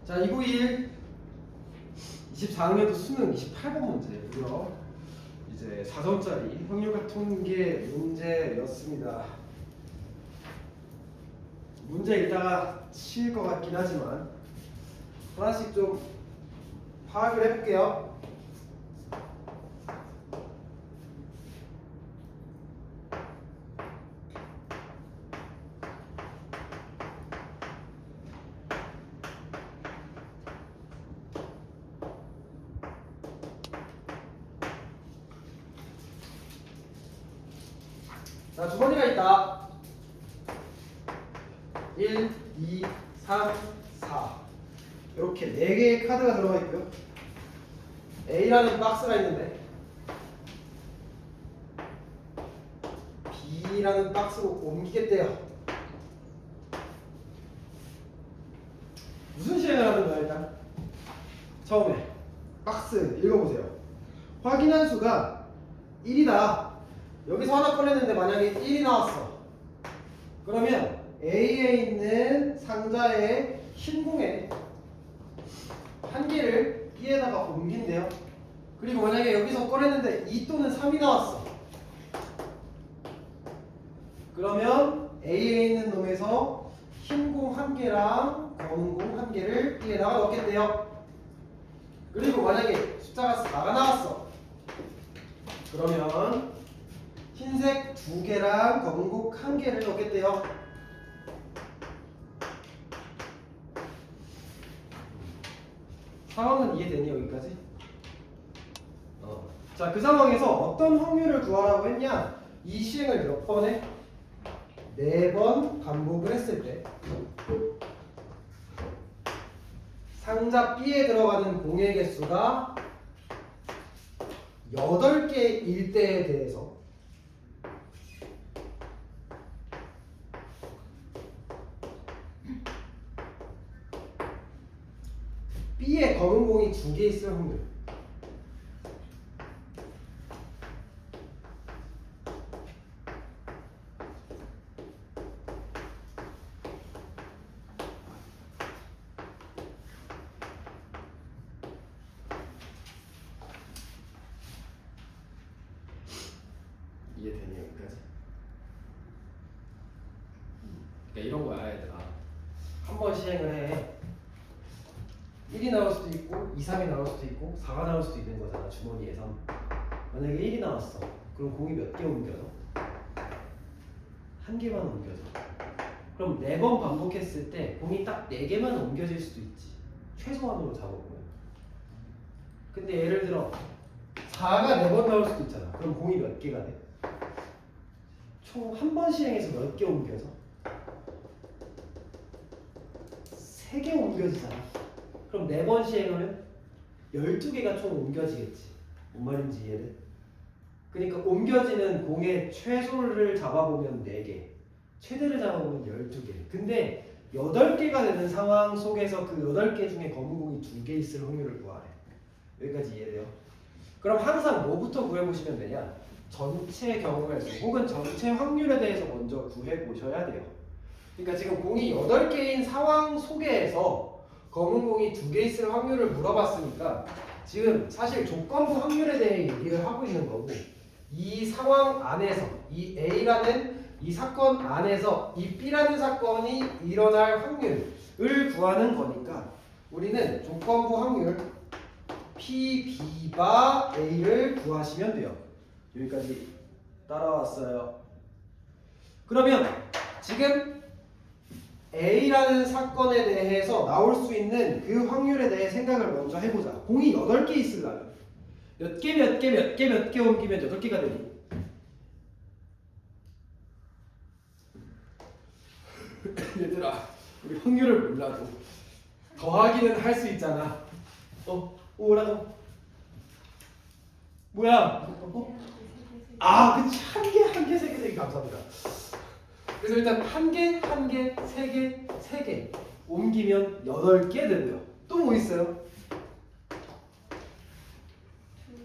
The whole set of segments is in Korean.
자, 291 24학년도 수능 28번 문제고요. 이제 4점짜리 확률과 통계 문제였습니다. 문제 읽다가 치일 것 같긴 하지만 하나씩 좀 파악을 해볼게요. 자, 주머니가 있다. 1, 2, 3, 4 이렇게 4개의 카드가 들어가 있고요. A라는 박스가 있는데 B라는 박스로 옮기겠대요. 무슨 시행을 하는 거야 일단? 처음에 박스 읽어보세요. 확인한 수가 1이다. 여기서 하나 꺼냈는데 만약에 1이 나왔어. 그러면 A에 있는 상자의 흰 공에 한 개를 B에다가 옮긴대요. 그리고 만약에 여기서 꺼냈는데 2 또는 3이 나왔어. 그러면 A에 있는 놈에서 흰 공 한 개랑 검은 공 한 개를 B에다가 넣겠대요. 그리고 만약에 숫자가 4가 나왔어. 그러면 흰색 2개랑 검은 공 1개를 넣겠대요. 상황은 이해되니 여기까지? 자, 그 상황에서 어떤 확률을 구하라고 했냐? 이 시행을 몇 번 해? 4번 반복을 했을 때 상자 B에 들어가는 공의 개수가 8개일 때에 대해서 B에 검은 공이 2개 있을 확률. 이해되니 여기까지? 그러니까 이런 거야 얘들아. 한 번 시행을 해. 1이 나올 수도 있고 2, 3이 나올 수도 있고 4가 나올 수도 있는 거잖아 주머니에서. 만약에 1이 나왔어. 그럼 공이 몇 개 옮겨져? 한 개만 옮겨져. 그럼 4번 반복했을 때 공이 딱 4개만 옮겨질 수도 있지. 최소한으로 잡아보면. 근데 예를 들어 4가 4번 나올 수도 있잖아. 그럼 공이 몇 개가 돼? 총 한 번 시행해서 몇 개 옮겨져? 3개 옮겨지잖아. 그럼 4번 시행하면 12개가 총 옮겨지겠지. 뭔 말인지 이해돼? 그러니까 옮겨지는 공의 최소를 잡아보면 4개, 최대를 잡아보면 12개. 근데 8개가 되는 상황 속에서 그 8개 중에 검은 공이 2개 있을 확률을 구하래. 여기까지 이해돼요? 그럼 항상 뭐부터 구해보시면 되냐? 전체 경우의 수 혹은 전체 확률에 대해서 먼저 구해보셔야 돼요. 그러니까 지금 공이 8개인 상황 속에서 검은 공이 2개 있을 확률을 물어봤으니까 지금 사실 조건부 확률에 대해 얘기를 하고 있는 거고, 이 상황 안에서 이 A라는 이 사건 안에서 이 B라는 사건이 일어날 확률을 구하는 거니까 우리는 조건부 확률 P, B바 A를 구하시면 돼요. 여기까지 따라왔어요. 그러면 지금 A라는 사건에 대해서 나올 수 있는 그 확률에 대해 생각을 먼저 해보자. 공이 8개 있으려면 몇 개 옮기면 8개가 되니? 얘들아, 우리 확률을 몰라도 더하기는 할 수 있잖아. 뭐라고? 뭐야? 그치. 한 개, 세 개, 감사합니다. 그래서 일단 한 개, 세 개, 세 개 옮기면 8개 되고요. 또 뭐 있어요?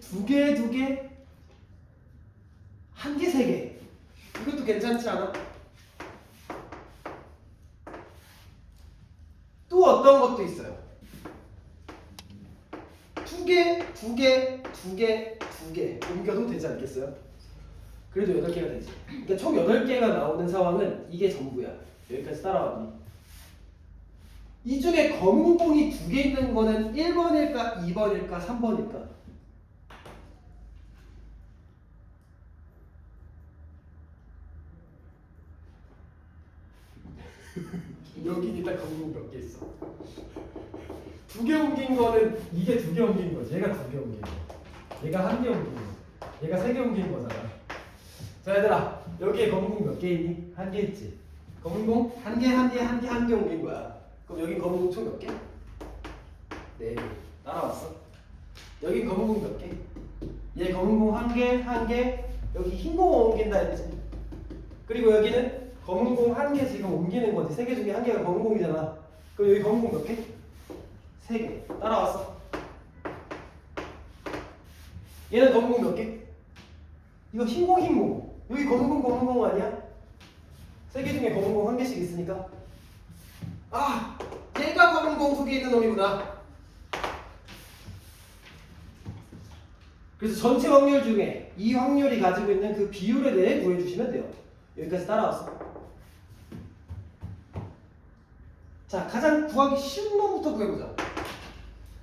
2개, 한 개, 세 개. 이것도 괜찮지 않아? 또 어떤 것도 있어요. 두 개, 두 개, 두 개, 두 개 옮겨도 되지 않겠어요? 그래도 8개가 되지. 그러니까 총 8개가 나오는 상황은 이게 전부야. 여기까지 따라왔니? 이 중에 검은 공이 2개 있는 거는 1번일까, 2번일까, 3번일까? 여기 일단 검은 공 몇 개 있어? 2개 옮긴 거는 이게 2개 옮긴 거지. 얘가 2개 옮긴 거. 얘가 1개 옮긴 거. 얘가 3개 옮긴 거잖아. 자 얘들아, 여기에 검은 공 몇 개 있니? 1개 있지. 검은 공 1개, 1개, 1개, 1개 옮긴 거야. 그럼 여기 검은 공 총 몇 개? 4개. 따라왔어? 여기 검은 공 몇 개? 얘 검은 공 1개, 1개. 여기 흰 공 옮긴다 했지. 그리고 여기는 검은 공 1개 지금 옮기는 거지. 3개 중에 1개가 검은 공이잖아. 그럼 여기 검은 공 몇 개? 3개. 따라왔어? 얘는 검은 공 몇 개? 이거 흰 공, 흰 공. 여기 검은 공, 검은 공 아니야? 3개 중에 검은 공 1개씩 있으니까. 아! 얘가 검은 공 2개 있는 놈이구나. 그래서 전체 확률 중에 이 확률이 가지고 있는 그 비율에 대해 구해주시면 돼요. 여기까지 따라왔어. 자, 가장 구하기 쉬운 놈부터 구해보자.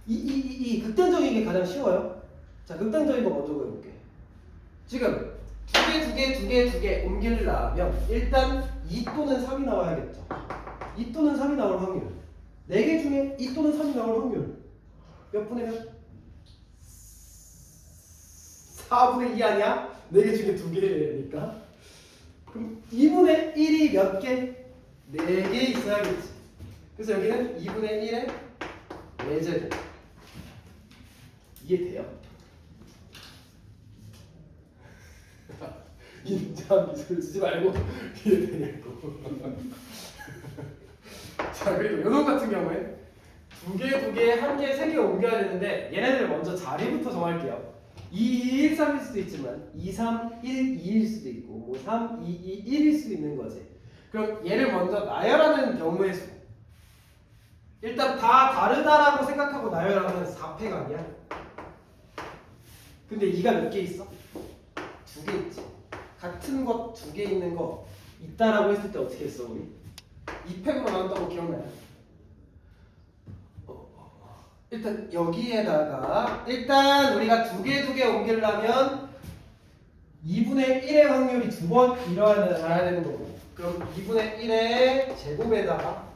이 극단적인 게 가장 쉬워요. 자, 극단적인 거 먼저 구해볼게. 지금 2개 옮기려면 일단 2 또는 3이 나와야겠죠. 2 또는 3이 나올 확률. 4개 중에 2 또는 3이 나올 확률. 몇 분의 몇? 4분의 2 아니야? 4개 중에 2개니까. 그럼 2분의 1이 몇 개? 4개 있어야겠지. 그래서 여기는 2분의 1의 4제곱. 이해돼요? 인자한 미소를 쓰지 말고 이해되냐고. 자, 그리고 요놈 같은 경우에 2개, 1개, 3개 옮겨야 되는데 얘네들 먼저 자리부터 정할게요. 2, 1, 3일 수도 있지만 2, 3, 1, 2일 수도 있고 뭐 3, 2, 2, 1일 수도 있는 거지. 그럼 얘를 먼저 나열하는 경우의 수. 일단 다 다르다라고 생각하고 나열하면 4패가 아니야? 근데 2가 몇 개 있어? 2개 있지. 같은 것 2개 있는 거 있다라고 했을 때 어떻게 했어 우리? 2팩으로 나눴다고 기억나요? 일단 여기에다가 일단 우리가 2개 옮기려면 2분의 1의 확률이 2번 일어나야 되는 거고, 그럼 2분의 1의 제곱에다가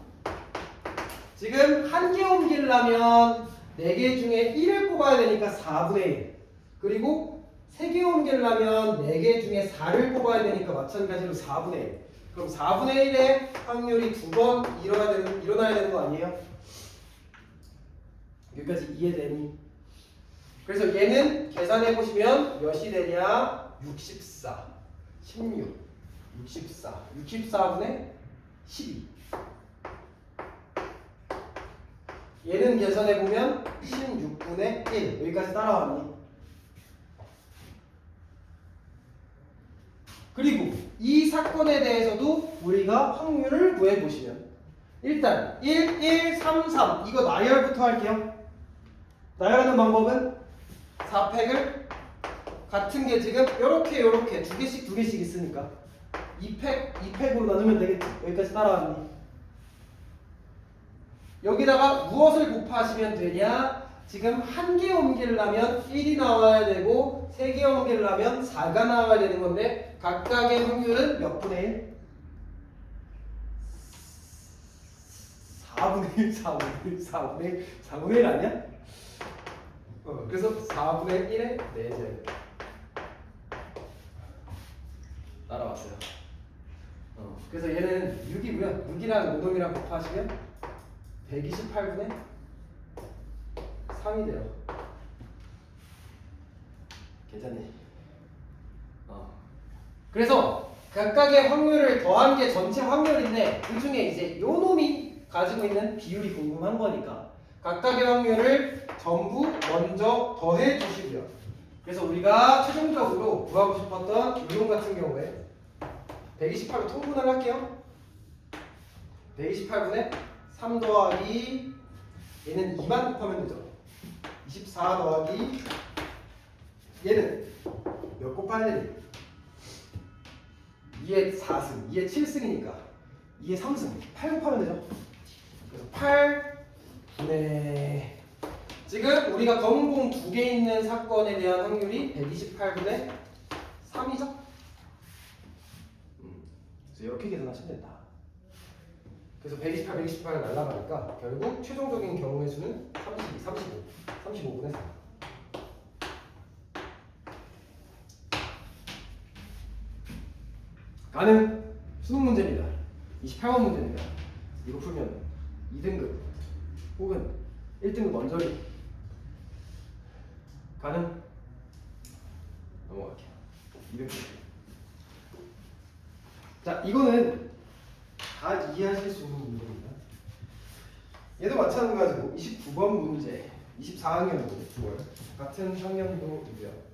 지금 1개 옮기려면 4개 중에 1을 뽑아야 되니까 4분의 1, 그리고 3개 옮기려면 4개 중에 4를 뽑아야 되니까 마찬가지로 4분의 1. 그럼 4분의 1의 확률이 2번 일어나야 되는 거 아니에요? 여기까지 이해되니? 그래서 얘는 계산해 보시면 몇이 되냐? 64, 16, 64, 64분의 12. 얘는 계산해 보면 16분의 1. 여기까지 따라왔니? 그리고 이 사건에 대해서도 우리가 확률을 구해 보시면 일단 1, 1, 3, 3 이거 나열부터 할게요. 나열하는 방법은 4팩을 같은 게 지금 요렇게 2개씩 있으니까 2팩으로 나누면 되겠지. 여기까지 따라왔니? 여기다가 무엇을 곱하시면 되냐? 지금 1개 옮기려면 1이 나와야 되고 3개 옮기려면 4가 나와야 되는 건데 각각의 확률은 몇 분의 1? 4분의 1, 4분의 1 아니야? 그래서 4분의 1의 4제곱 따라왔어요. 그래서 얘는 6이고요. 6이랑 5놈이랑 곱하시면 128분의 3이 돼요. 괜찮니? 그래서 각각의 확률을 더한 게 전체 확률인데 그 중에 이제 요 놈이 가지고 있는 비율이 궁금한 거니까 각각의 확률을 전부 먼저 더해 주시고요. 그래서 우리가 최종적으로 구하고 싶었던 이용 같은 경우에 128로 통분을 할게요. 128분의 3 더하기 얘는 2만 곱하면 되죠. 24 더하기 얘는 몇 곱해야 되니? 2의 4승, 2의 7승이니까 2의 3승, 8 곱하면 되죠? 그래서 8분의 지금 우리가 검은 공 2개 있는 사건에 대한 확률이 128분의 3이죠? 그래서 이렇게 계산하시면 된다. 그래서 128, 128을 날라가니까 결국 최종적인 경우의 수는 35분의 3. 가능 수능 문제입니다. 28번 문제입니다. 이거 풀면 2등급 혹은 1등급 원저리 가능? 넘어갈게요. 200번. 자, 이거는 다 이해하실 수 있는 문제입니다. 얘도 마찬가지고 29번 문제, 24학년도 9월 같은 학년도이고요.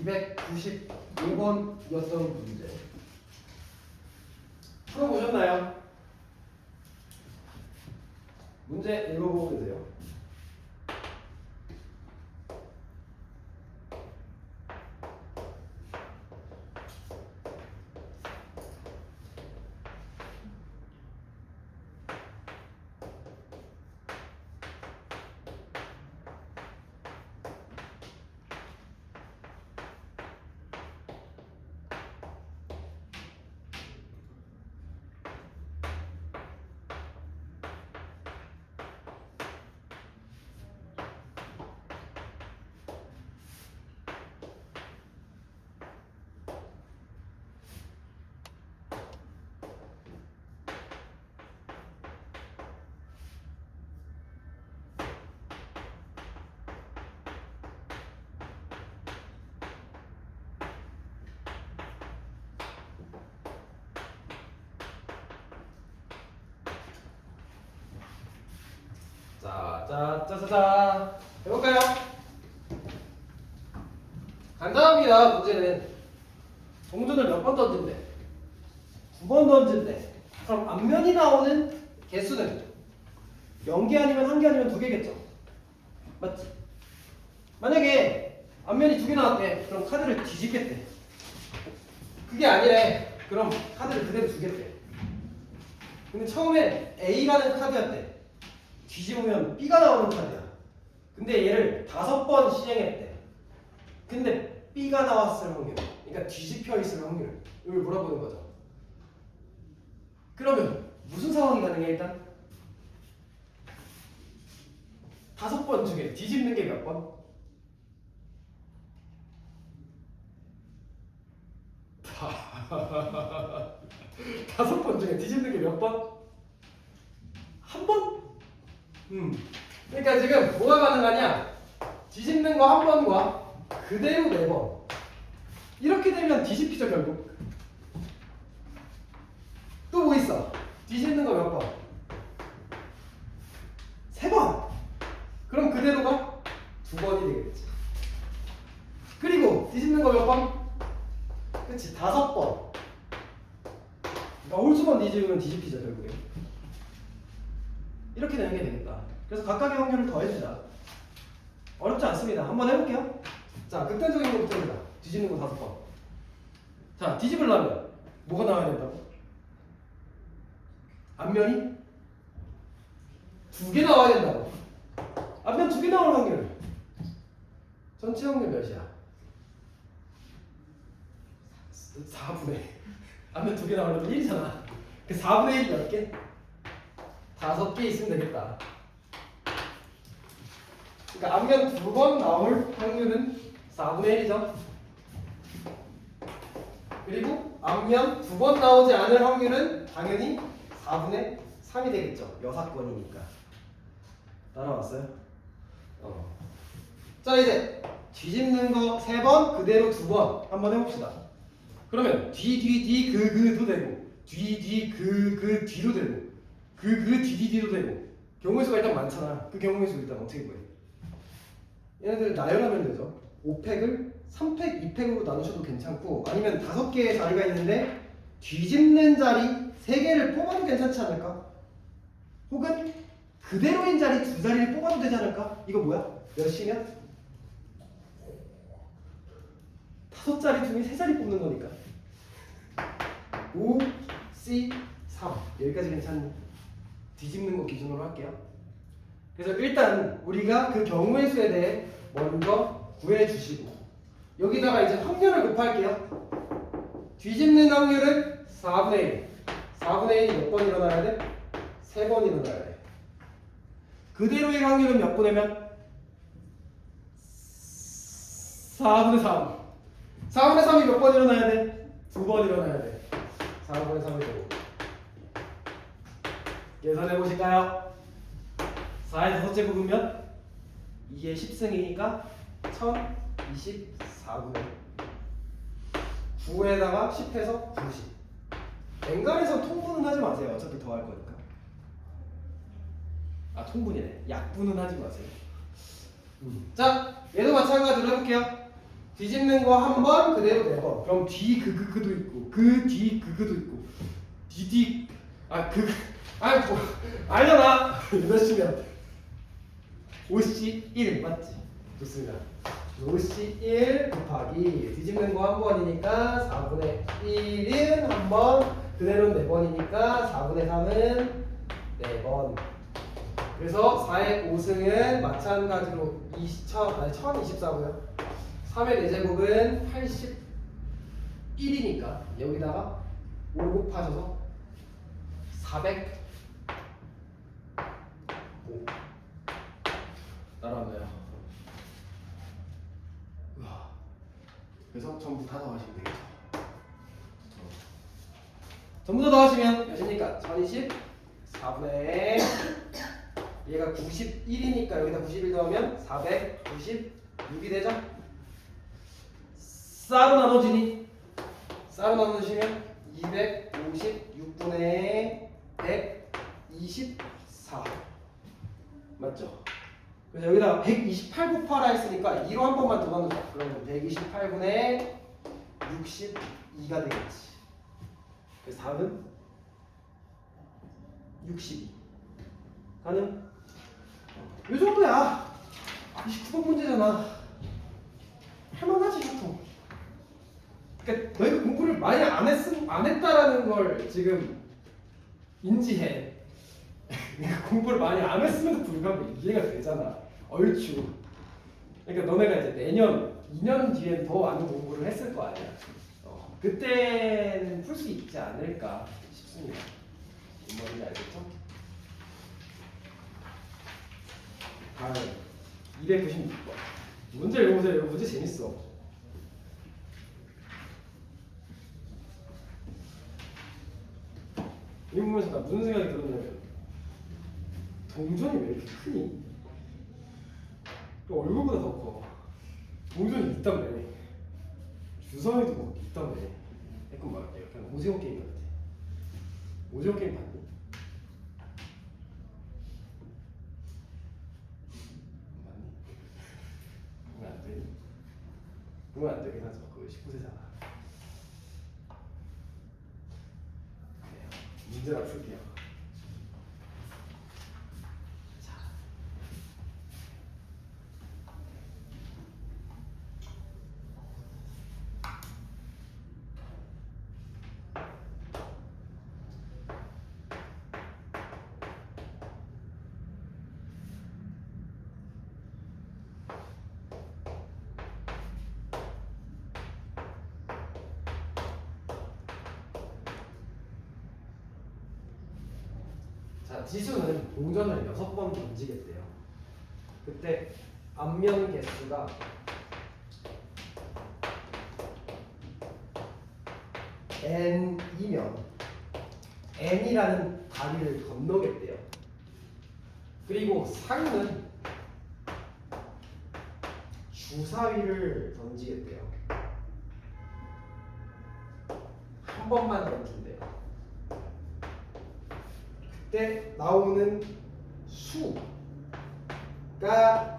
(295번이었던) 문제 풀어보셨나요? 문제 읽어보고 계세요. 자, 해볼까요? 간단합니다. 문제는 동전을 몇 번 던진대? 9번 던진대. 그럼 앞면이 나오는 개수는 0개 아니면 1개 아니면 2개겠죠? 맞지? 만약에 앞면이 2개 나왔대. 그럼 카드를 뒤집겠대. 그게 아니래. 그럼 카드를 그대로 두겠대. 근데 처음에 A라는 카드였대. 뒤집으면 B가 나오는 카드야. 근데 얘를 5번 시행했대. 근데 B가 나왔을 확률, 그러니까 뒤집혀 있을 확률을 물어보는 거죠. 그러면 무슨 상황이 가능해? 일단 5번 중에 뒤집는 게 몇 번? 5번 중에 뒤집는 게 몇 번? 한 번? 그러니까 지금 뭐가 가능하냐? 뒤집는 거 한 번과 그대로 4번. 이렇게 되면 뒤집히죠 결국. 또 뭐 있어? 뒤집는 거 몇 번? 3번. 그럼 그대로가 2번이 되겠지. 그리고 뒤집는 거 몇 번? 그치, 5번. 그러니까 홀수번 뒤집으면 뒤집히죠 결국에. 이렇게 되는 게 되겠다. 그래서 각각의 확률을 더해주자. 어렵지 않습니다. 한번 해볼게요. 자, 극단적인 것부터 해보자. 뒤집는 거 5번. 자, 뒤집으려면 뭐가 나와야 된다고? 앞면이 2개 나와야 된다고. 앞면 2개 나올 확률. 전체 확률 몇이야? 4분의. 앞면 2개 나오려면 1이잖아. 그 4분의 1이 몇 개? 5개 있으면 되겠다. 그러니까 앞면 2번 나올 확률은 4분의 1이죠. 그리고 앞면 2번 나오지 않을 확률은 당연히 4분의 3이 되겠죠. 여사건이니까. 따라왔어요? 자, 이제 뒤집는 거 3번, 그대로 2번 한번 해봅시다. 그러면 뒤도 되고 뒤도 되고 뒤도 되고 경우의 수가 일단 많잖아. 그 경우의 수 일단 어떻게 구해? 얘네들을 나열하면 되죠. 5팩을 3팩, 2팩으로 나누셔도 괜찮고 아니면 5개의 자리가 있는데 뒤집는 자리 3개를 뽑아도 괜찮지 않을까? 혹은 그대로인 자리 2자리를 뽑아도 되지 않을까? 이거 뭐야? 몇 시면? 5자리 중에 3자리 뽑는 거니까 5, C, 3 여기까지 괜찮니? 뒤집는 거 기준으로 할게요. 그래서 일단 우리가 그 경우의 수에 대해 먼저 구해주시고 여기다가 이제 확률을 곱할게요. 뒤집는 확률은 4분의 1 4분의 1이 몇 번 일어나야 돼? 3번 일어나야 돼. 그대로의 확률은 몇 분의면? 4분의 3 4분의 3이 몇 번 일어나야 돼? 2번 일어나야 돼. 4분의 3이 되고 계산해 보실까요? 4의 5째 부분면 2의 10승이니까 1024분의 9에다가 10해서 90 엔간에서 통분은 하지 마세요. 어차피 더 할 거니까. 아 통분이네. 약분은 하지 마세요. 자 얘도 마찬가지로 해볼게요. 뒤집는 거 한 번 그대로 4번. 그럼 뒤 그도 있고 그 뒤 그도 있고 뒤 아니 뭐 알잖아. 몇 시면 5C1 맞지? 좋습니다. 5C1 곱하기 뒤집는 거 한 번이니까 4분의 1은 한 번 그대로는 4번이니까 4분의 3은 4번. 그래서 4의 5승은 마찬가지로 1024고요. 3의 4제곱은 81이니까 여기다가 5 곱하셔서 405 따라왔나요? 그래서 전부 다 더하시면 되겠죠. 전부 다 더하시면 몇입니까? 1020 4분의 얘가 91이니까 여기다 91 더하면 496이 되죠? 싹으로 나눠지니? 싹으로 나눠지면 256분의 124 맞죠? 그래서 여기다가 128 곱하라 했으니까 2로 한 번만 더 나누자. 그러면 128분의 62가 되겠지. 그래서 답은 62. 가능? 이 정도야. 29번 문제잖아. 할만하지 보통. 그러니까 너희가 공부를 많이 안 했다라는 걸 지금 인지해. 공부를 많이 안 했음에도 불구하고 이해가 되잖아. 얼추. 그러니까 너네가 이제 내년, 2년 뒤엔 더 많은 공부를 했을 거 아니야. 그때는 풀 수 있지 않을까 싶습니다. 뭔 말인지 알겠죠? 다음 296번. 문제 읽어보세요. 문제 재밌어. 이 부분에서 나 무슨 생각이 들었냐면 동전이 왜 이렇게 크니? 얼굴보다 더 커. 동전이 있다며. 주사위도 뭐 있다며. 약간 막 약간 오징어 게임 같아. 오징어 게임 봤니? 맞니? 보면 안 되니? 보면 안 되긴 하죠. 그거 19세잖아. 그래요. 문제나 풀게요. 자, 지수는 동전을 6번 던지겠대요. 그때 앞면 개수가 n이면 n이라는 다리를 건너겠대요. 그리고 상은 주사위를 던지겠대요. 한 번만 던진대요. 그때 나오는 수가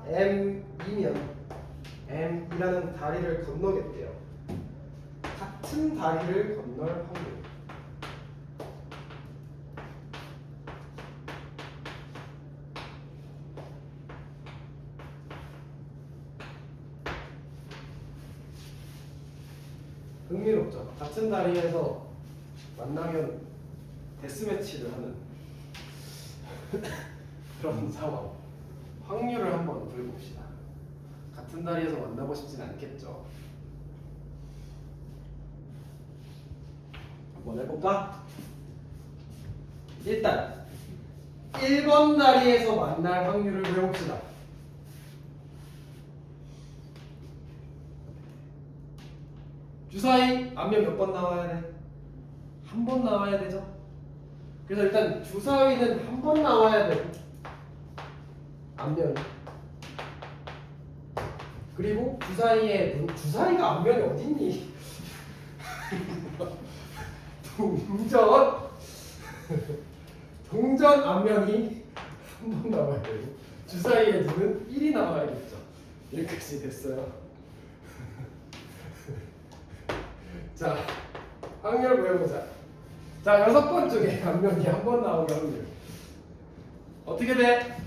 m이면 m이라는 다리를 건너겠대요. 같은 다리를 건널 확률. 흥미롭죠. 같은 다리에서 만나면 데스매치를 하는 그런 상황. 확률을 한번 불봅시다. 같은 다리에서 만나고 싶진 않겠죠. 한번 해볼까? 일단 1번 다리에서 만날 확률을 해봅시다. 주사위 앞면 몇 번 나와야 돼? 한 번 나와야 되죠? 그래서 일단 주사위는 한 번 나와야 되고 앞면이. 그리고 주사위가 앞면이 어딨니? 동전 앞면이 한 번 나와야 되고 주사위의 눈은 1이 나와야겠죠. 여기까지 됐어요. 자, 확률 보여보자. 자, 6번 중에 앞면이 한 번 나오게 확률 어떻게 돼?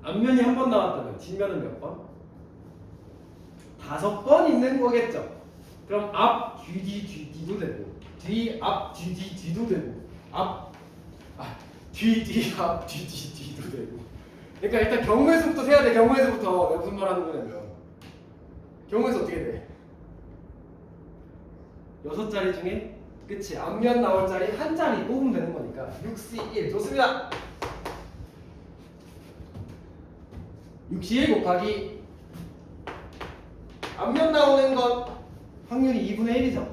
앞면이 한 번 나왔다면 뒷면은 몇 번? 5번 있는 거겠죠. 그럼 앞, 뒤도 되고 뒤, 앞, 뒤도 되고 앞, 뒤, 앞, 뒤도 되고. 그러니까 일단 경우에서부터 세야 돼. 경우에서부터. 내가 무슨 말 하는 거냐면 경우에서 어떻게 돼? 6자리 중에 그치 앞면 나올 자리 한 자리 뽑으면 되는 거니까 6C1 좋습니다. 6C1 곱하기 앞면 나오는 건 확률이 2분의 1이죠.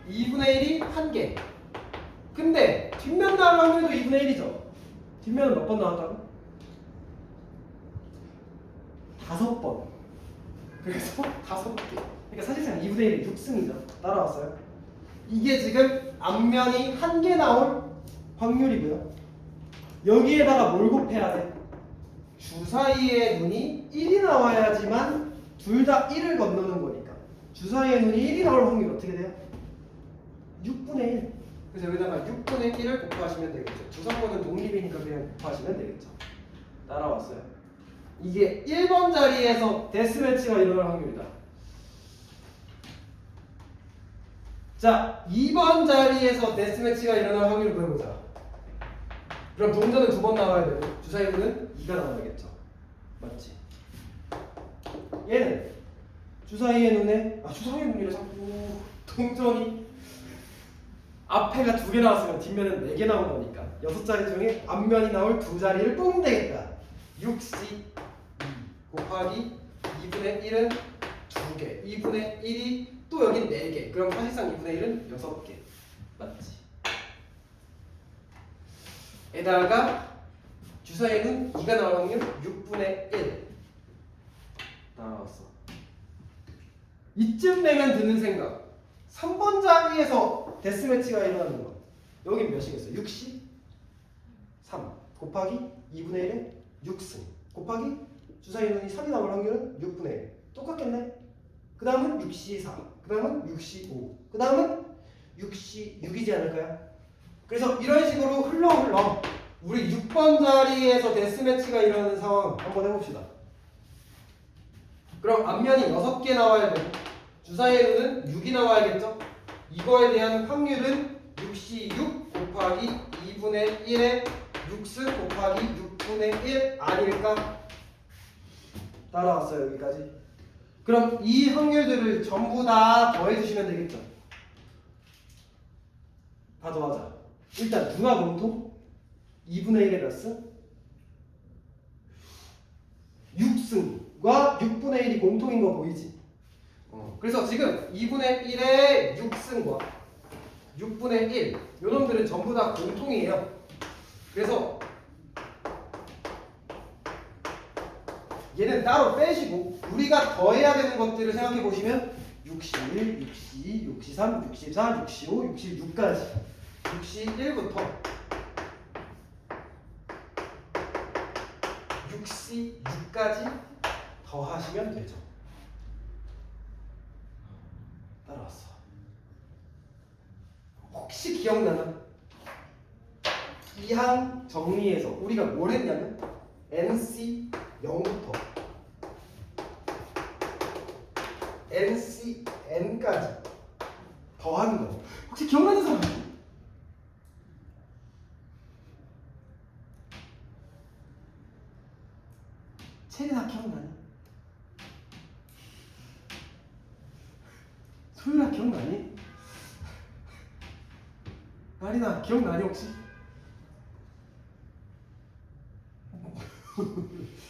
2분의 1이 1개. 근데 뒷면 나올 확률도 2분의 1이죠. 뒷면은 몇 번 나왔다고? 5번. 그래서 5개. 그러니까 사실상 2분의 1이 6승이죠. 따라왔어요? 이게 지금 앞면이 1개 나올 확률이고요. 여기에다가 뭘 곱해야 돼? 주사위의 눈이 1이 나와야지만 둘 다 1을 건너는 거니까 주사위의 눈이 1이 나올 확률이 어떻게 돼요? 6분의 1. 그래서 여기다가 6분의 1을 곱하시면 되겠죠. 주성분은 독립이니까 그냥 곱하시면 되겠죠. 따라왔어요? 이게 1번 자리에서 데스매치가 일어날 확률이다. 자, 2번 자리에서 데스매치가 일어날 확률을 보여보자. 그럼 동전은 2번 나와야 되고 주사위는 2가 나와야겠죠. 맞지? 얘는 주사위의 눈에 주사위의 눈이라 자꾸 동전이 앞에가 2개 나왔으면 뒷면은 4개 나온 거니까 6자리 중에 앞면이 나올 2자리를 뽑으면 되겠다. 6C2 곱하기 2분의 1은 2개 2분의 1이 또 여긴 4개. 그럼 사실상 2분의 1은 6개. 맞지? 에다가 주사위는 2가 나올 확률 6분의 1 나왔어. 이쯤 되면 드는 생각 3번 자리에서 데스매치가 일어나는 거 여긴 몇이겠어? 6C 3 곱하기 2분의 1에 6승 곱하기 주사위는 3이 나올 확률은 6분의 1 똑같겠네? 그 다음은 6C4 그 다음은 6C5 그 다음은 6C6이지 않을까요? 그래서 이런 식으로 흘러 우리 6번 자리에서 데스매치가 일어나는 상황 한번 해봅시다. 그럼 앞면이 6개 나와야 되고 주사위의 눈은 6이 나와야겠죠? 이거에 대한 확률은 6C6 곱하기 2분의 1에 6승 곱하기 6분의 1 아닐까? 따라왔어요 여기까지. 그럼 이 확률들을 전부 다 더해주시면 되겠죠? 다 더하자. 일단 누가 공통? 2분의 1의 몇 승? 6승과 6분의 1이 공통인 거 보이지? 그래서 지금 2분의 1의 6승과 6분의 1 요놈들은 전부 다 공통이에요. 그래서 얘는 따로 빼시고 우리가 더해야 되는 것들을 생각해 보시면 61, 62, 63, 64, 65, 66까지 61부터 66까지 더하시면 되죠. 따라왔어. 혹시 기억나나? 이 항 정리해서 우리가 뭘 했냐면 NC 0부터 NC N까지 더하는 거. 혹시 기억나는 사람? 체리나 기억나니? 소율아 기억나니? 나리나 기억나니 혹시?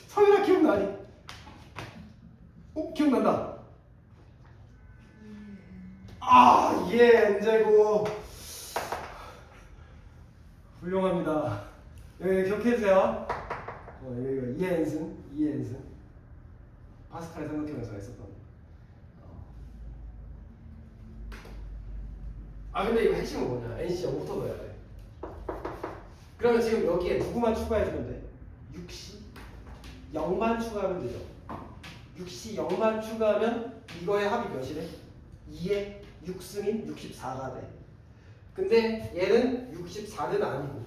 서율아 기억나니? 기억난다. N제곱. 훌륭합니다. 여기 기억해주세요. 이거 이해엔승 파스칼 생각해보면서 했었던. 근데 이거 핵심은 뭐냐? NC 0부터 넣어야 돼. 그러면 지금 여기에 누구만 추가해주면 돼? 6시 0만 추가하면 되죠. 6시 0만 추가하면 이거의 합이 몇이래? 2에 6승인 64가 돼. 근데 얘는 64는 아니고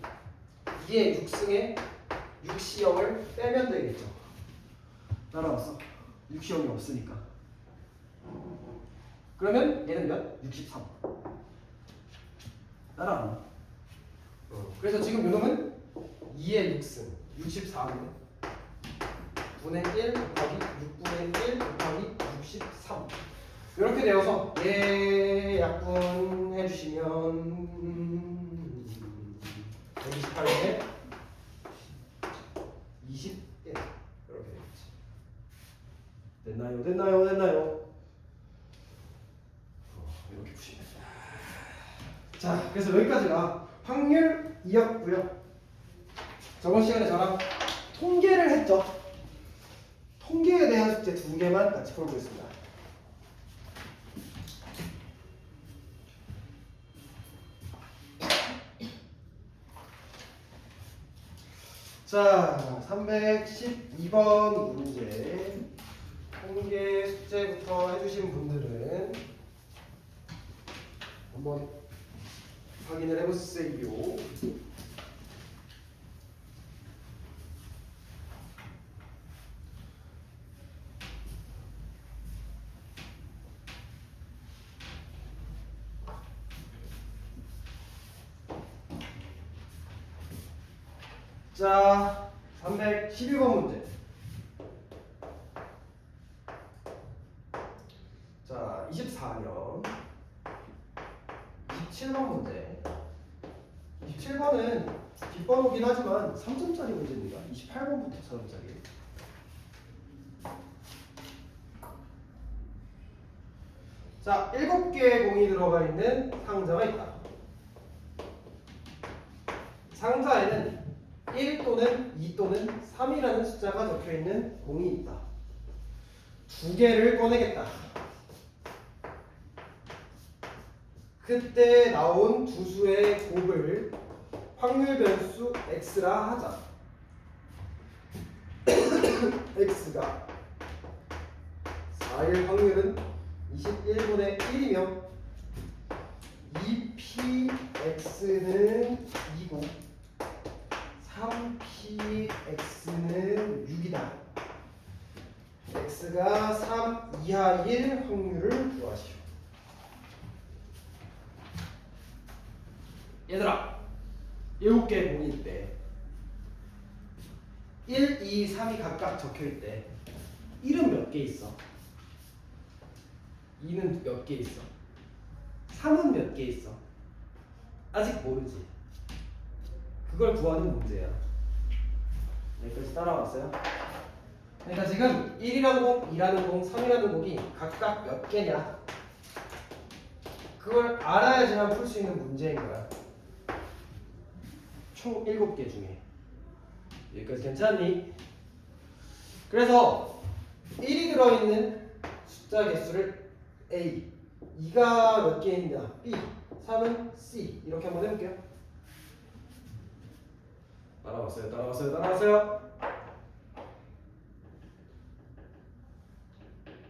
2에 6승에 6시 0을 빼면 되겠죠. 따라왔어. 6시 0이 없으니까. 그러면 얘는 몇? 63. 따라왔나? 그래서 지금 요놈은 2에 6승 64인데 분의 1 곱하기 6분의 1 곱하기 63 이렇게 되어서 얘 약분 해주시면 128에 21 이렇게 되겠지. 됐나요? 이렇게 보시면 됩니다. 자, 그래서 여기까지가 확률 2였고요. 저번 시간에 저랑 통계를 했죠. 통계에 대한 숙제 2개만 같이 풀어보겠습니다. 자, 312번 문제. 통계 숙제부터 해주신 분들은 한번 확인을 해보세요. 자, 311번 문제. 자, 24년 27번 문제. 27번은 뒷번호긴 하지만 3점짜리 문제입니다. 28번부터 4점짜리. 자, 7개의 공이 들어가 있는 상자가 있다. 상자에는 1 또는 2 또는 3이라는 숫자가 적혀있는 공이 있다. 2개를 꺼내겠다. 그때 나온 두 수의 곱을 확률 변수 x라 하자. x가 4일 확률은 21분의 1이며 2px는 2고 3px는 6이다. x가 3 이하일 확률을 구하시오. 얘들아, 7개의 공이 있대. 1, 2, 3이 각각 적혀있대. 1은 몇 개 있어? 2는 몇 개 있어? 3은 몇 개 있어? 아직 모르지. 그걸 구하는 문제야. 여기까지 따라왔어요? 그러니까 지금 1이라는 공, 2라는 공, 3이라는 공이 각각 몇 개냐? 그걸 알아야지만 풀 수 있는 문제인 거야. 총 7개 중에. 여기까지 괜찮니? 그래서 1이 들어있는 숫자 개수를 A, 2가 몇 개 있냐? B, 3은 C. 이렇게 한번 해볼게요. 따라왔어요.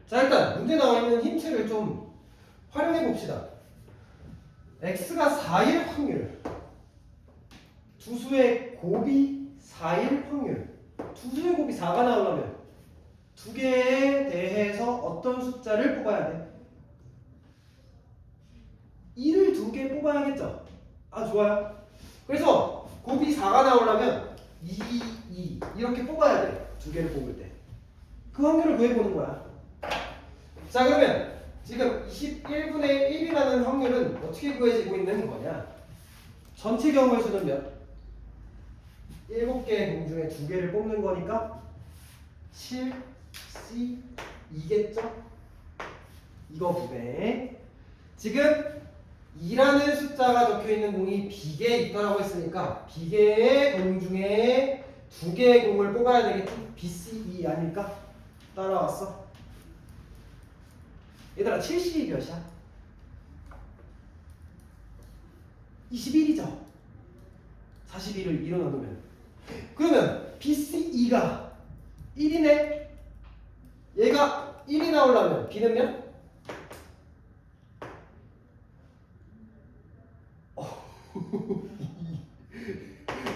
자, 일단 문제 나와 있는 힌트를 좀 활용해 봅시다. x가 4일 확률, 두 수의 곱이 4일 확률. 두 수의 곱이 4가 나오려면 두 개에 대해서 어떤 숫자를 뽑아야 돼? 1을 두 개 뽑아야겠죠? 아, 좋아요. 그래서 곱이 4가 나오려면 2 이렇게 뽑아야 돼. 두 개를 뽑을 때. 그 확률을 구해보는 거야. 자, 그러면 지금 21분의 1이라는 확률은 어떻게 구해지고 있는 거냐? 전체 경우의 수는 몇? 7개의 공 중에 2개를 뽑는 거니까 7, C, 2겠죠? 이거 분배. 지금 2라는 숫자가 적혀있는 공이 B개에 있다라고 했으니까 B개의 공 중에 2개의 공을 뽑아야 되겠지? B, C, E 아닐까? 따라왔어? 얘들아 70이 몇이야? 21이죠? 41을 2로 나누면 그러면 BCE가 1이네? 얘가 1이 나오려면 B는 몇?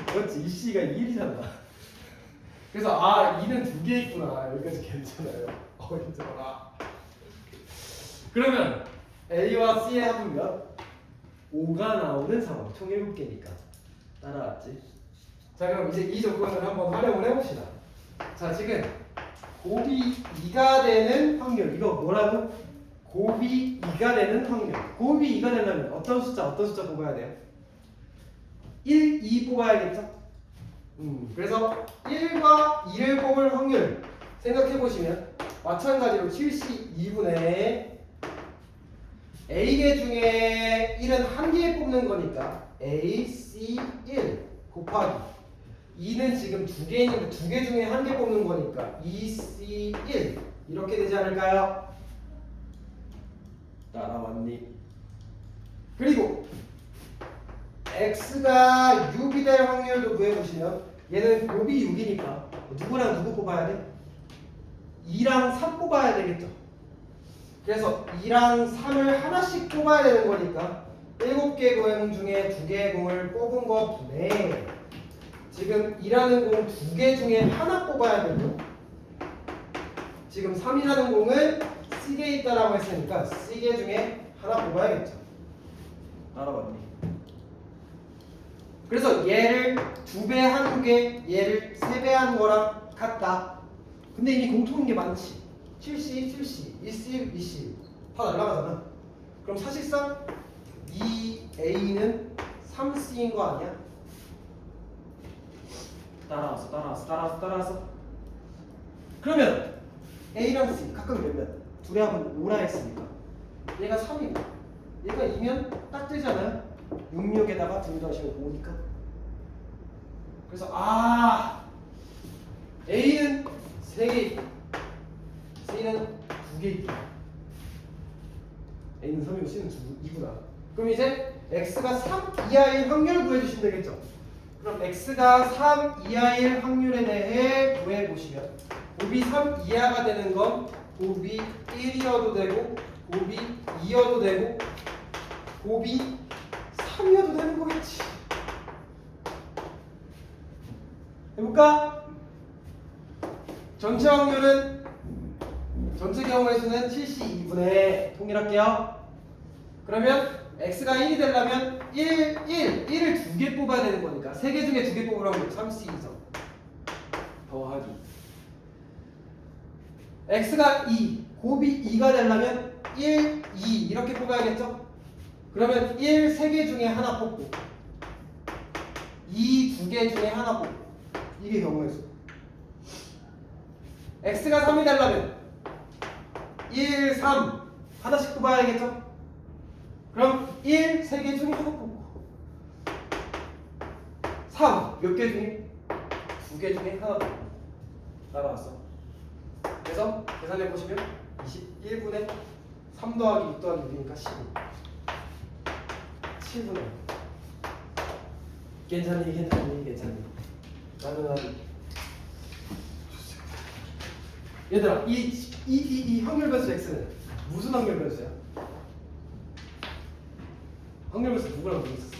그렇지, EC가 1이잖아. 그래서 2는 2개 있구나. 여기까지 괜찮아요. 괜찮아. 그러면 A와 C의 합은 몇? 5가 나오는 상황. 총 7개니까 따라왔지. 자, 그럼 이제 이 조건을 한번 활용을 해봅시다. 자, 지금 곱이 2가 되는 확률. 이거 뭐라고? 곱이 2가 되는 확률. 곱이 2가 되려면 어떤 숫자 뽑아야 돼요? 1, 2 뽑아야겠죠? 그래서 1과 2를 뽑을 확률 생각해보시면 마찬가지로 72분의 A개 중에 1은 한 개 뽑는 거니까 A, C, 1 곱하기 2는 지금 2개 있는데 2개 중에 한 개 뽑는 거니까 2, C, 1 이렇게 되지 않을까요? 따라왔니? 그리고 X가 6이 될 확률도 구해보시면 얘는 곱이 6이니까 누구랑 누구 뽑아야 돼? 2랑 3 뽑아야 되겠죠? 그래서 2랑 3을 하나씩 뽑아야 되는 거니까 7개 공 중에 2개의 공을 뽑은 것 분에 지금 2라는 공 2개 중에 하나 뽑아야 되고 지금 3이라는 공은 C개에 있다라고 했으니까 C개 중에 하나 뽑아야겠죠. 알아봤니? 그래서 얘를 2배 한 개, 얘를 3배 한 거랑 같다. 근데 이미 공통인 게 많지. 7C, 7C, 2C, 2C 다 날라가잖아. 그럼 사실상 이 A는 3C인 거 아니야? 따라왔어. 그러면 A랑 C 각각 몇면? 둘의 합은 5라 했으니까 얘가 3이고 얘가 2면 딱 되잖아요. 66에다가 둘 더하시면 5니까. 그래서 A는 3개 있고 C는 2개 있고 A는 3이고 C는 2구나. 그럼 이제 X가 3 이하일 확률을 구해주시면 되겠죠. 그럼 X가 3 이하일 확률에 대해 구해보시면 곱이 3 이하가 되는 건 곱이 1이어도 되고 곱이 2여도 되고 곱이 3이어도 되는 거겠지. 해볼까? 전체 확률은 전체 경우의 수는 72분의 통일할게요. 그러면 X가 1이 되려면 1을 2개 뽑아야 되는 거니까 3개 중에 2개 뽑으라고 3C2죠. 더하기 X가 2, 곱이 2가 되려면 1, 2 이렇게 뽑아야겠죠? 그러면 1, 3개 중에 하나 뽑고 2, 2개 중에 하나 뽑고 이게 경우의 수. X가 3이 되려면 1, 3 하나씩 뽑아야겠죠? 그럼 1, 3개 중에 하나 뽑고 3 몇 개 중에? 2개 중에 하나 뽑고 따라왔어. 그래서 계산해보시면 21분의 3 더하기 6 더하기 6이니까 15 7분의 괜찮니? 나는 얘들아, 이 확률 변수 x는 무슨 확률 변수야? 확률 변수 누구랑 누구 있었어?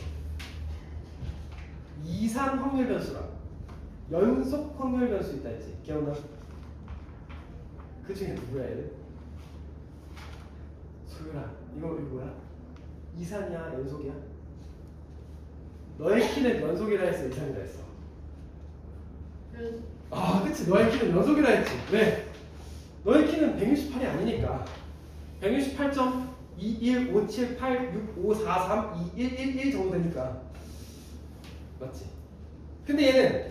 이산 확률 변수랑 연속 확률 변수 있다 했지. 기억나? 그 중에 누구야 얘는? 소율아, 이거 뭐야? 이산이야? 연속이야? 너의 키는 연속이라 했어? 이산이라 했어? 아, 그치. 너의 키는 연속이라 했지. 왜? 너의 키는 168이 아니니까. 168.2157865432111 정도 되니까. 맞지? 근데 얘는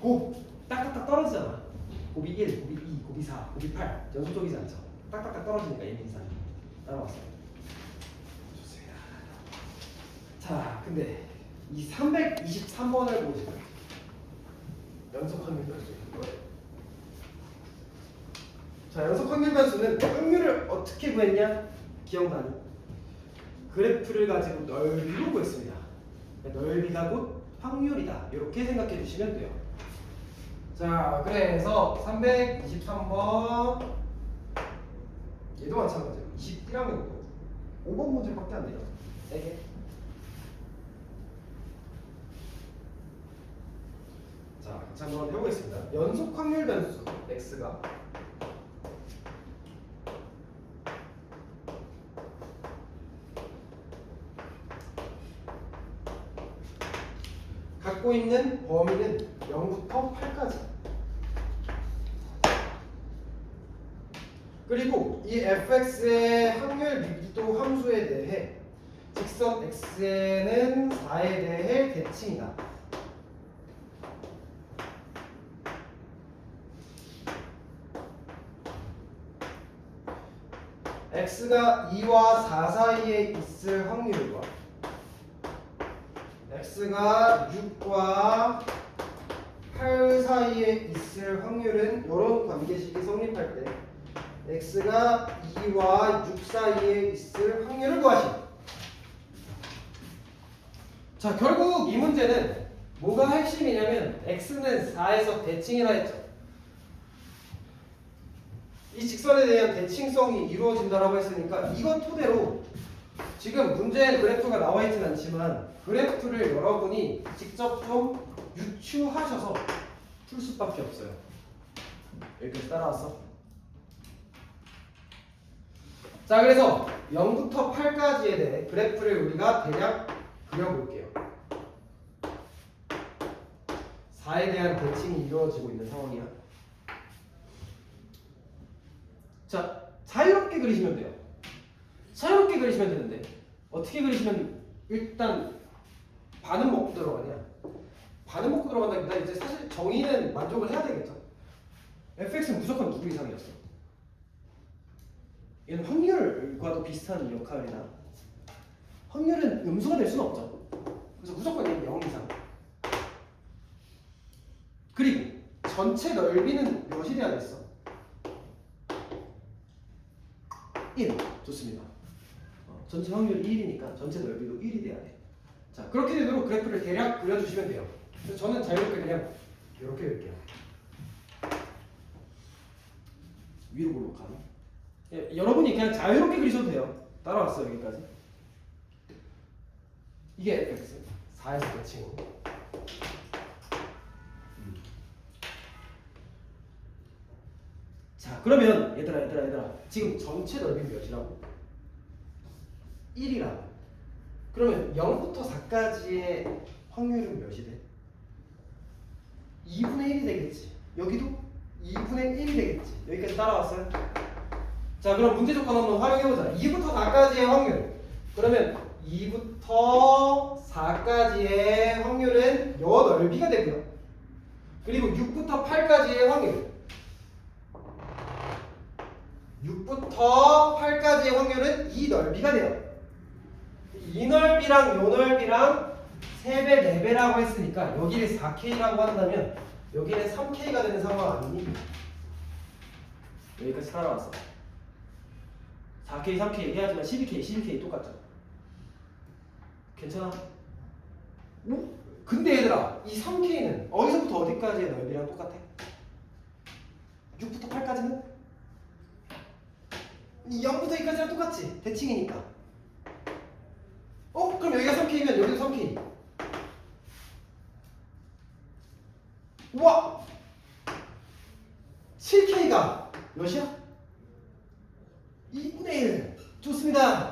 곱 딱딱딱 떨어지잖아. 곱이 1, 곱이 2, 곱이 4, 곱이 8 연속적이지 않죠? 딱딱딱 떨어지니까 얘는 이상이 따라왔어요. 좋습니다. 자, 근데 이 323번을 보시면 연속 확률 변수인 거예요. 자, 연속 확률 변수는 확률을 어떻게 구했냐? 기억나니? 그래프를 가지고 넓이로 구했습니다. 넓이가 곧 확률이다. 이렇게 생각해 주시면 돼요. 자, 그래서 323번 얘도 마찬가지예요. 21학년도 5번 문제밖에 안 돼요. 3개. 자, 같이 한번 해보겠습니다. 연속 확률 변수 x가 갖고 있는 범위는 0부터 8까지. 그리고 이 fx의 확률 밀도 함수에 대해 직선 x에는 4에 대해 대칭이다. x가 2와 4 사이에 있을 확률과 x가 6과 8 사이에 있을 확률은 이런 관계식이 성립할 때 x가 2와 6 사이에 있을 확률을 구하시오. 자, 결국 이 문제는 뭐가 핵심이냐면 x는 4에서 대칭이라 했죠. 이 직선에 대한 대칭성이 이루어진다라고 했으니까 이것 토대로 지금 문제에 그래프가 나와 있진 않지만 그래프를 여러분이 직접 좀 유추하셔서 풀 수밖에 없어요. 여기까지 따라왔어? 자, 그래서 0부터 8까지에 대해 그래프를 우리가 대략 그려볼게요. 4에 대한 대칭이 이루어지고 있는 상황이야. 자, 자유롭게 그리시면 돼요. 자유롭게 그리시면 되는데 어떻게 그리시면 일단 반은 먹고 들어가냐? 반은 먹고 들어간다기보다 이제 사실 정의는 만족을 해야 되겠죠. fx는 무조건 누구 이상이었어? 얘는 확률과도 비슷한 역할이나 확률은 음수가 될 수는 없죠. 그래서 무조건 얘는 0 이상. 그리고 전체 넓이는 몇이 돼야 됐어? 1. 좋습니다. 전체 확률이 1이니까 전체 넓이도 1이 돼야 돼. 자, 그렇게 되도록 그래프를 대략 그려주시면 돼요. 그래서 저는 자유롭게 그냥 이렇게 그릴게요. 위로 볼록한. 여러분이 그냥 자유롭게 그리셔도 돼요. 따라왔어요, 여기까지. 이게 fx 4에서 대칭. 자, 그러면 얘들아 지금 전체 넓이 몇이라고? 1이라고. 그러면 0부터 4까지의 확률은 몇이 돼? 2분의 1이 되겠지. 여기도 2분의 1이 되겠지. 여기까지 따라왔어요? 자, 그럼 문제 조건 한번 활용해보자. 2부터 4까지의 확률. 그러면 2부터 4까지의 확률은 요 넓이가 되고요. 그리고 6부터 8까지의 확률. 6부터 8까지의 확률은 이 넓이가 돼요. 이 넓이랑 요 넓이랑 3배, 4배라고 했으니까 여기를 4K라고 한다면 여기는 3K가 되는 상황 아니니? 여기까지 따라왔어. 4K, 3K 해야지만 12K, 12K 똑같죠? 괜찮아? 오? 근데 얘들아, 이 3K는 어디서부터 어디까지의 넓이랑 똑같아? 6부터 8까지는 0부터 2까지랑 똑같지. 대칭이니까. 그럼 여기가 3K면 여기도 3K. 우와! 7K가 몇이야? 2분의 1. 좋습니다.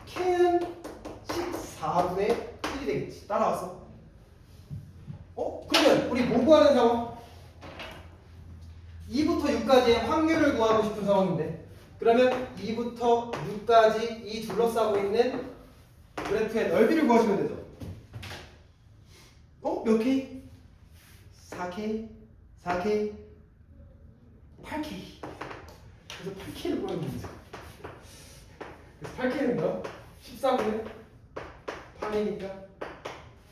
K는 14분의 1이 되겠지. 따라왔어. 그러면 우리 뭐 구하는 상황? 2부터 6까지의 확률을 구하고 싶은 상황인데, 그러면 2부터 6까지 이 둘러싸고 있는 그래프의 넓이를 구하시면 되죠. 몇 K? 4K, 4K, 8K. 그래서 8K를 구하는 겁니다. 그래서 8K는 뭐야? 14분의 8이니까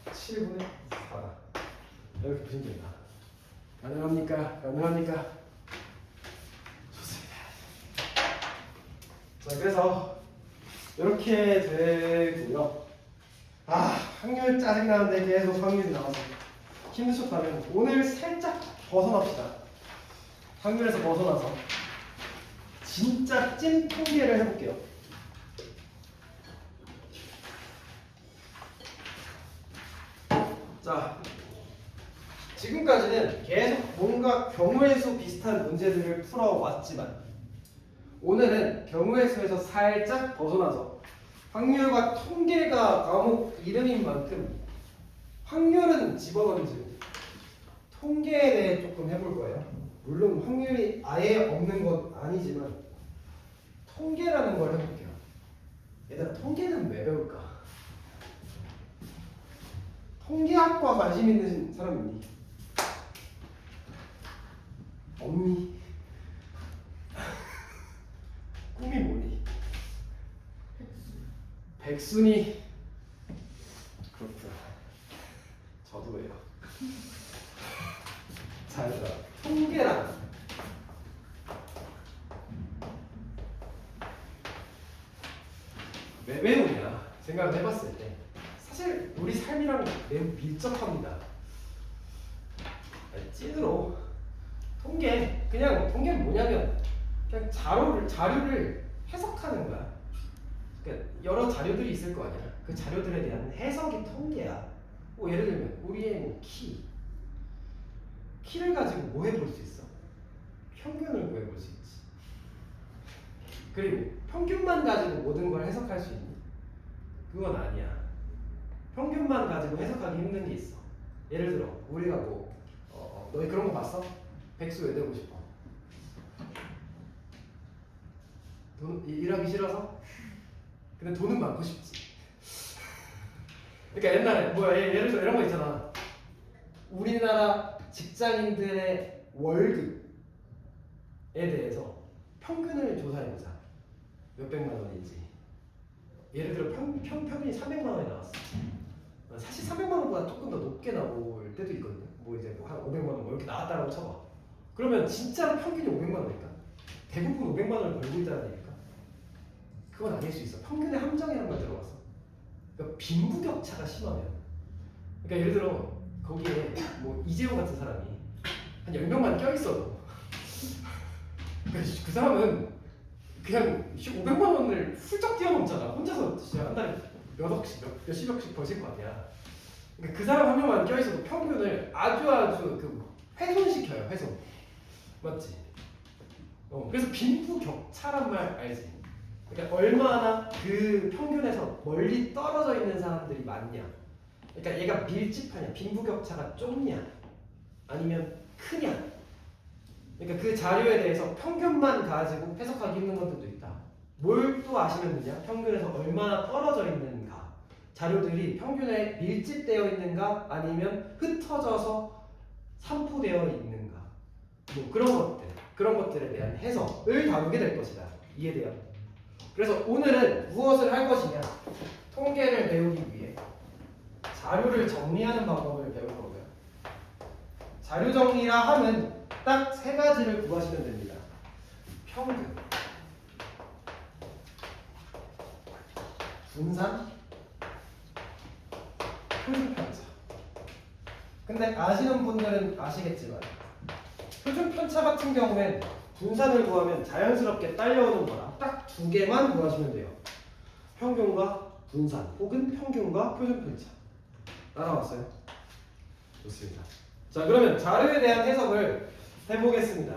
7분의 4다. 이렇게 보시면 됩니다. 가능합니까? 가능합니까? 좋습니다. 자, 그래서 이렇게 되고요. 확률 짜증나는데 계속 확률이 나와서 힘드셨다면 오늘 살짝 벗어납시다. 확률에서 벗어나서 진짜 찐 통계를 해볼게요. 자, 지금까지는 계속 뭔가 경우의 수 비슷한 문제들을 풀어왔지만 오늘은 경우의 수에서 살짝 벗어나서 확률과 통계가 과목 이름인 만큼 확률은 집어던지고 통계에 대해 조금 해볼 거예요. 물론 확률이 아예 없는 건 아니지만 통계라는 걸 해볼게요. 얘들아, 통계는 왜 배울까? 통계학과 관심 있는 사람 있니? 없니? 꿈이 뭐니? 백순이. 그렇구나. 저도예요. 자, 얘들아, 통계란 왜 배우냐 생각을 해봤을 때 사실 우리 삶이랑 매우 밀접합니다. 찐으로 통계는 뭐냐면 그냥 자료를 해석하는 거야. 그러니까 여러 자료들이 있을 거 아니야. 그 자료들에 대한 해석이 통계야. 예를 들면 우리의 키를 가지고 뭐 해볼 수 있어? 평균을 구해볼 수 있지. 그리고 평균만 가지고 모든 걸 해석할 수 있니? 그건 아니야. 평균만 가지고 해석하기 힘든 게 있어. 예를 들어 우리가 너희 그런 거 봤어? 백수 왜 되고 싶어? 일하기 싫어서? 근데 돈은 많고 싶지. 그러니까 옛날에 예를 들어 이런 거 있잖아. 우리나라 직장인들의 월급에 대해서 평균을 조사해보자. 몇백만 원인지. 예를 들어 평균이 300만 원이 나왔어. 사실 300만 원보다 조금 더 높게 나올 때도 있거든요. 이제 한 500만 원 이렇게 나왔다라고 쳐봐. 그러면 진짜로 평균이 500만 원일까? 대부분 500만 원을 벌고 있다는 얘기일까? 그건 아닐 수 있어. 평균의 함정이라는 걸 들어봤어. 그러니까 빈부격차가 심하면. 그러니까 예를 들어 거기에 이재용 같은 사람이 한 10명만 껴있어도 그 사람은 그냥 500만 원을 훌쩍 뛰어넘잖아. 혼자서 진짜 한 달에 몇십억씩 버실 거 아니야. 그러니까 그 사람 한 명만 껴있어도 평균을 아주 훼손시켜요. 훼손. 맞지? 그래서 빈부격차란 말 알지? 그러니까 얼마나 그 평균에서 멀리 떨어져 있는 사람들이 많냐. 그러니까 얘가 밀집하냐, 빈부격차가 좁냐, 아니면 크냐. 그러니까 그 자료에 대해서 평균만 가지고 해석하기 힘든 것들도 있다. 뭘 또 아시면 되냐? 평균에서 얼마나 떨어져 있는가. 자료들이 평균에 밀집되어 있는가, 아니면 흩어져서 산포되어 있는가. 그런 것들에 대한 해석을 다루게 될 것이다. 이에 대한. 그래서 오늘은 무엇을 할 것이냐? 통계를 배우기 위해 자료를 정리하는 방법을 배울 거고요. 자료 정리라 함은 딱 세 가지를 구하시면 됩니다. 평균, 분산, 표준편차. 근데 아시는 분들은 아시겠지만 표준 편차 같은 경우엔 분산을 구하면 자연스럽게 딸려오는 거라 딱 두 개만 구하시면 돼요. 평균과 분산 혹은 평균과 표준 편차. 따라왔어요? 좋습니다. 자, 그러면 자료에 대한 해석을 해보겠습니다.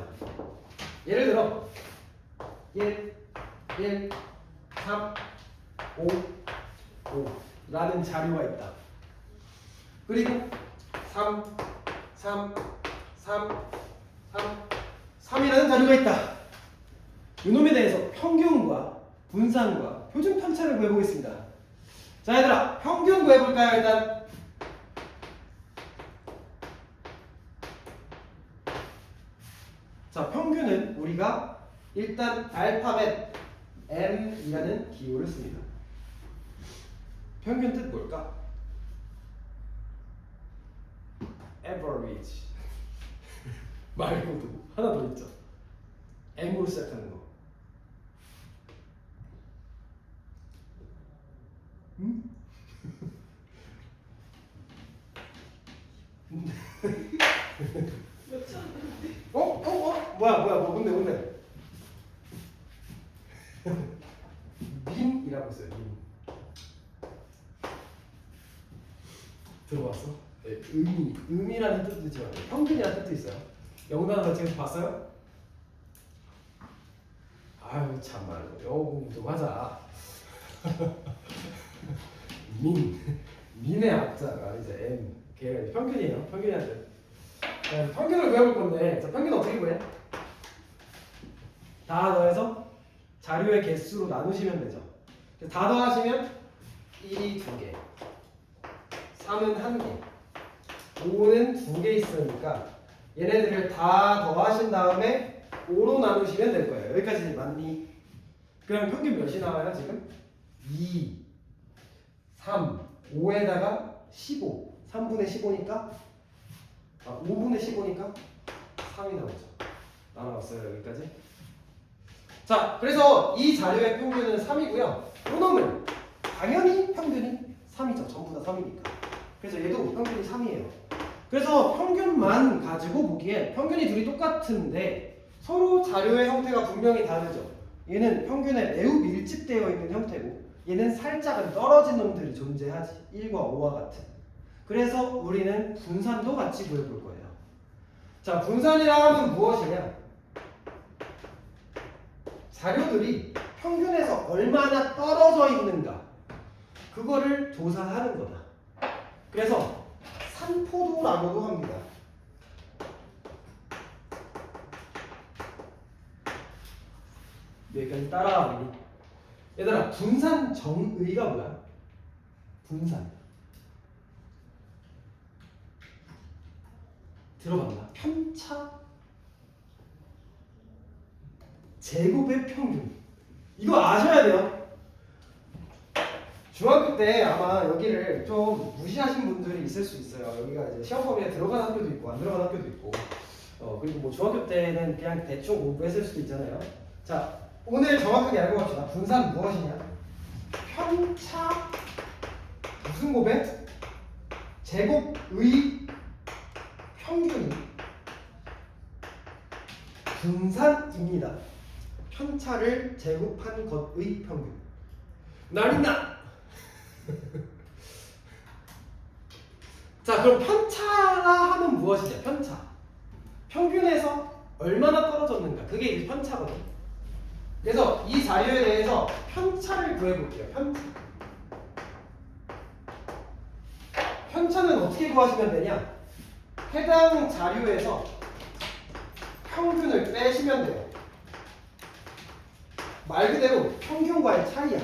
예를 들어 1, 3, 5, 5 라는 자료가 있다. 그리고 3, 3이라는 자료가 있다. 이놈에 대해서 평균과 분산과 표준 편차를 구해보겠습니다. 자, 얘들아, 평균 구해볼까요? 일단 자, 평균은 우리가 일단 알파벳 M이라는 기호를 씁니다. 평균 뜻 뭘까? average 말고도 하나 더 있죠. M으로 시작하는 거. 응? 뭐야, 뭔데? 민이라고 써요, 민. 들어봤어? 네, 의미라는 뜻도 있지만 평균이라는 뜻도 있어요. 영단어 지금 봤어요? 아유, 참말로 영어 공부 좀 하자. 민의 앞자가 이제 M, 걔가 평균이에요. 평균이한테. 평균을 구해볼 건데, 자, 평균 어떻게 구해? 다 더해서 자료의 개수로 나누시면 되죠. 다 더하시면 1이 2개, 3은 1개, 5는 2개 있으니까 얘네들을 다 더하신 다음에 5로 나누시면 될 거예요. 여기까지 맞니? 그럼 평균 몇이 나와요 지금? 2, 3, 5에다가 15, 3분의 15니까 5분의 15니까 3이 나오죠. 나눠봤어요 여기까지? 자, 그래서 이 자료의 평균은 3이고요. 요놈은 당연히 평균이 3이죠. 전부 다 3이니까. 그래서 얘도 평균이 3이에요. 그래서 평균만 가지고 보기엔 평균이 둘이 똑같은데 서로 자료의 형태가 분명히 다르죠. 얘는 평균에 매우 밀집되어 있는 형태고 얘는 살짝은 떨어진 놈들이 존재하지. 1과 5와 같은. 그래서 우리는 분산도 같이 구해볼 거예요. 자, 분산이라 하면 무엇이냐? 자료들이 평균에서 얼마나 떨어져 있는가 그거를 조사하는 거다. 그래서 산포도라고도 합니다. 여기까지 따라하니 얘들아, 분산 정의가 뭐야? 분산 들어봤나? 편차 제곱의 평균. 이거 아셔야 돼요. 중학교 때 아마 여기를 좀 무시하신 분들이 있을 수 있어요. 여기가 이제 시험 범위에 들어간 학교도 있고 안 들어간 학교도 있고 그리고 뭐 중학교 때는 그냥 대충 공부했을 수도 있잖아요. 자, 오늘 정확하게 알고 갑시다. 분산 무엇이냐? 편차 무슨 곱에? 제곱의 평균이 분산입니다. 편차를 제곱한 것의 평균. 나린다. 자, 그럼 편차라 하면 무엇이냐? 편차. 평균에서 얼마나 떨어졌는가? 그게 이제 편차거든요. 그래서 이 자료에 대해서 편차를 구해볼게요. 편차는 어떻게 구하시면 되냐? 해당 자료에서 평균을 빼시면 돼요. 말 그대로 평균과의 차이야.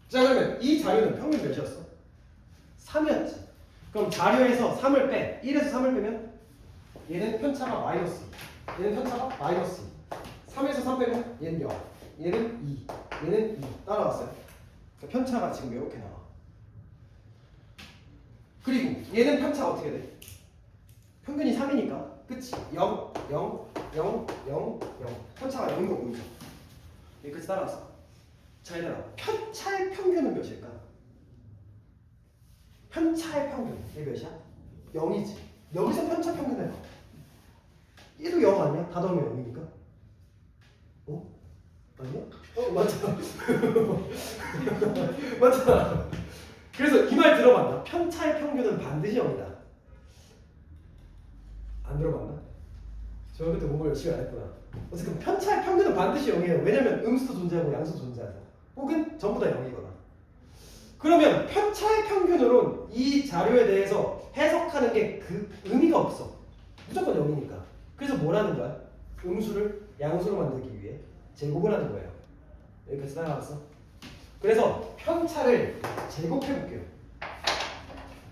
자, 그러면 이 자료는 평균 몇이었어? 3이었지. 그럼 자료에서 3을 빼. 1에서 3을 빼면 얘는 편차가 마이너스 2. 얘는 편차가 마이너스 2. 3에서 3 빼면 얘는 0. 얘는 2. 얘는 2. 따라왔어요. 그러니까 편차가 지금 이렇게 나와. 그리고 얘는 편차가 어떻게 돼? 평균이 3이니까 그치? 0, 0, 0, 0, 0. 편차가 0도 보이죠? 여기까지 따라왔어. 자, 얘들아, 편차의 평균은 몇일까? 편차의 평균 이게 몇이야? 0이지. 여기서 편차 평균 해봐. 얘도 0 아니야? 다 더하면 0이니까. 어? 아니야? 맞잖아. 맞잖아. 그래서 이 말 들어봤나? 편차의 평균은 반드시 0이다. 안 들어봤나? 저 그때 공부 열심히 안 했구나. 어쨌든 편차의 평균은 반드시 0이에요. 왜냐면 음수도 존재하고 양수도 존재하잖아. 혹은 전부 다 0이거나. 그러면 편차의 평균으로 이 자료에 대해서 해석하는 게 그 의미가 없어. 무조건 0이니까. 그래서 뭘 하는 거야? 음수를 양수로 만들기 위해 제곱을 하는 거예요. 여기까지 따라왔어? 그래서 편차를 제곱해 볼게요.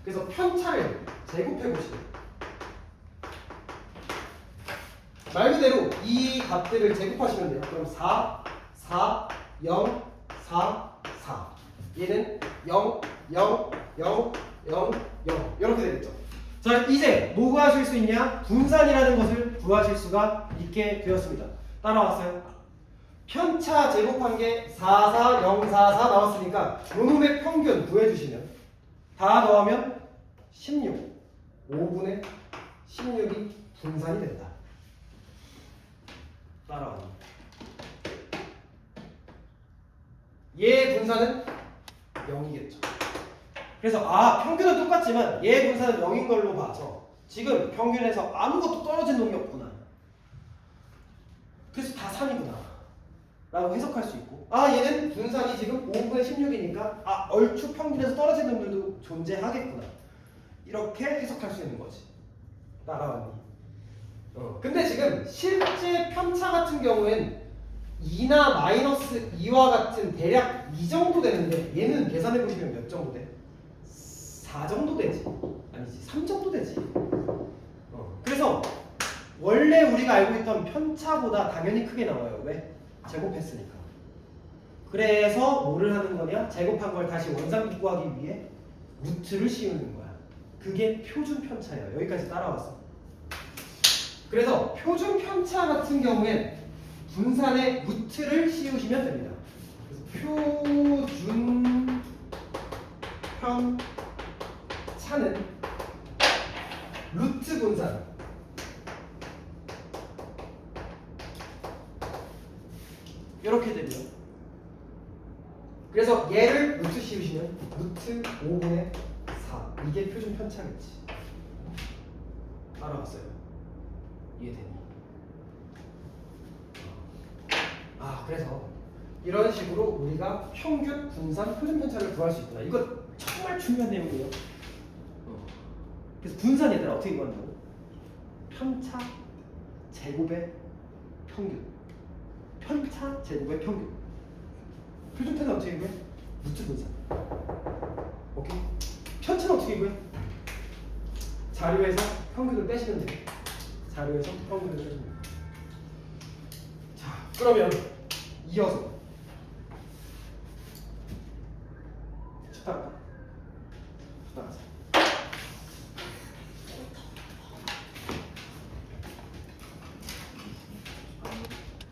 그래서 편차를 제곱해 보시죠. 말 그대로 이 값들을 제곱하시면 돼요. 그럼 4, 4, 0, 4, 4. 얘는 0, 0, 0, 0, 0 이렇게 되겠죠. 자, 이제 뭐 구하실 수 있냐? 분산이라는 것을 구하실 수가 있게 되었습니다. 따라왔어요? 편차 제곱한 게 4, 4, 0, 4, 4 나왔으니까 요놈의 평균 구해주시면 다 더하면 16. 5분의 16이 분산이 된다. 따라와. 얘 분산은 0이겠죠. 그래서 평균은 똑같지만 얘 분산은 0인 걸로 봐서 지금 평균에서 아무것도 떨어진 놈이 없구나. 그래서 다 3이구나 라고 해석할 수 있고, 얘는 분산이 지금 5분의 16이니까 얼추 평균에서 떨어진 놈들도 존재하겠구나, 이렇게 해석할 수 있는 거지. 따라왔니? 근데 지금 실제 편차 같은 경우엔 2나 마이너스 2와 같은 대략 이 정도 되는데 얘는 계산해 보시면 몇 정도 돼? 4 정도 되지. 아니지, 3 정도 되지. 그래서 원래 우리가 알고 있던 편차보다 당연히 크게 나와요. 왜? 제곱했으니까. 그래서 뭐를 하는 거냐? 제곱한 걸 다시 원상비 구하기 위해 루트를 씌우는 거야. 그게 표준 편차예요. 여기까지 따라왔어. 그래서 표준 편차 같은 경우엔 분산의 루트를 씌우시면 됩니다. 그래서 표준 편차는 루트 분산. 이렇게 되고요. 그래서 얘를 루트 씌우시면 루트 5분의 4. 이게 표준 편차겠지. 따라왔어요. 이해되니? 그래서 이런 식으로 우리가 평균, 분산, 표준 편차를 구할 수 있구나. 이거 정말 중요한 내용이에요. 그래서 분산 얘들아 어떻게 구한다고? 편차 제곱의 평균. 편차 제곱의 평균. 표준 편차는 어떻게 구해? 루트 분산. 오케이? 편차는 어떻게 구해? 자료에서 평균을 빼시면 돼요. 자료에서 평균을 빼시면 돼요. 자, 그러면 이어서 자,